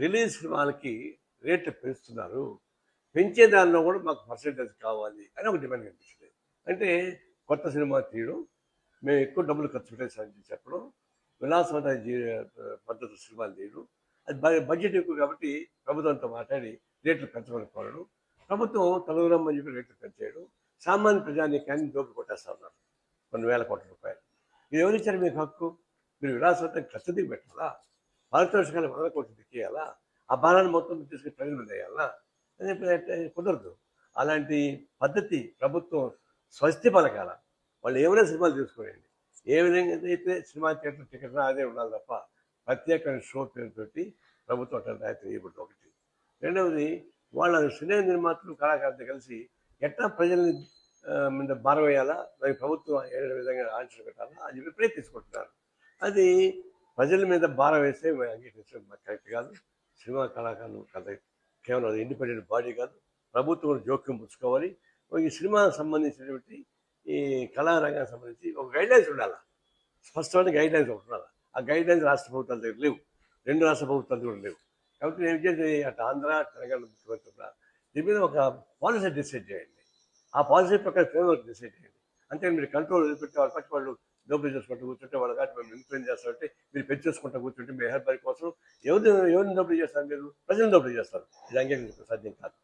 Release సినిమాలకి రేట్లు పెంచుతున్నారు. పెంచే దానిలో కూడా మాకు పర్సెంటేజ్ కావాలి అని ఒక డిమాండ్ కనిపిస్తుంది. అంటే కొత్త సినిమా తీయడం, మేము ఎక్కువ డబ్బులు ఖర్చు పెట్టేసామని చెప్పడం, విలాసవంతమైన పద్ధతి సినిమాలు తీయడం, అది బడ్జెట్ ఎక్కువ కాబట్టి ప్రభుత్వంతో మాట్లాడి రేట్లు పెంచమని కోరడం, ప్రభుత్వం తలదూరమ్మని చెప్పి రేట్లు పెంచేయడం, సామాన్య ప్రజానీకాన్ని దోపిడి కొట్టేస్తా ఉన్నారు కొన్ని వేల కోట్ల రూపాయలు. ఇది ఎవరిచ్చారు మీకు హక్కు? మీరు విలాసవంతం ఖర్చు దిగి పెట్టాలా? పారితోషికాలు 100 కోట్లు దిక్కేయాలా? ఆ భారాన్ని మొత్తం తీసుకుని ప్రజల మీద వేయాలా? కుదరదు. అలాంటి పద్ధతి ప్రభుత్వం స్వస్తి పలకాల. వాళ్ళు ఏమైనా సినిమాలు తీసుకోండి, ఏ విధంగా అయితే సినిమా థియేటర్ టికెట్ అదే ఉండాలి తప్ప ప్రత్యేకమైన షో పేరుతోటి ప్రభుత్వం అట్లా రాయితీ వేయబడ్డ ఒకటి. రెండవది, వాళ్ళ సినిమా నిర్మాతలు కళాకారులతో కలిసి ఎట్లా ప్రజల్ని మీద భారం వేయాలా, మరి ప్రభుత్వం ఏ విధంగా ఆంక్షలు పెట్టాలా అని చెప్పి ప్రయత్నించుకుంటున్నారు. అది ప్రజల మీద భారం వేస్తే అంగీకరించడం కరెక్ట్ కాదు. సినిమా కళాకారులు కథ కేవలం అది ఇండిపెండెంట్ బాడీ కాదు, ప్రభుత్వం జోక్యం పుచ్చుకోవాలి. ఈ సినిమాకు సంబంధించినటువంటి ఈ కళారంగానికి సంబంధించి ఒక గైడ్లైన్స్ ఉండాలి, స్పష్టమైన గైడ్లైన్స్ ఒకటి ఉండాలి. ఆ గైడ్లైన్స్ రాష్ట్ర ప్రభుత్వాల దగ్గర లేవు, 2 రాష్ట్ర ప్రభుత్వాలు కూడా లేవు. కాబట్టి నేను చేసి అటు ఆంధ్ర తెలంగాణ ముఖ్యమంత్రి దీని మీద ఒక పాలసీ డిసైడ్ చేయండి, ఆ పాలసీ ప్రకారం ఫ్రేమ్వర్క్ డిసైడ్ చేయండి. అంతే మీరు కంట్రోల్ వదిలిపెట్టి వాళ్ళ పట్టి వాళ్ళు దోపిడీ చేసుకుంటూ కూర్చుంటే వాళ్ళ కాబట్టి మేము ఇన్ఫ్లుయెన్స్ చేస్తామంటే మీరు పెంచేసుకుంటూ కూర్చుంటే మీ హెల్ప్ కోసం ఎవరిని దోపిడీ చేస్తారు? మీరు ప్రజలను దోపిడీ చేస్తారు. ఇది అంగీకరించడం సాధ్యం కాదు.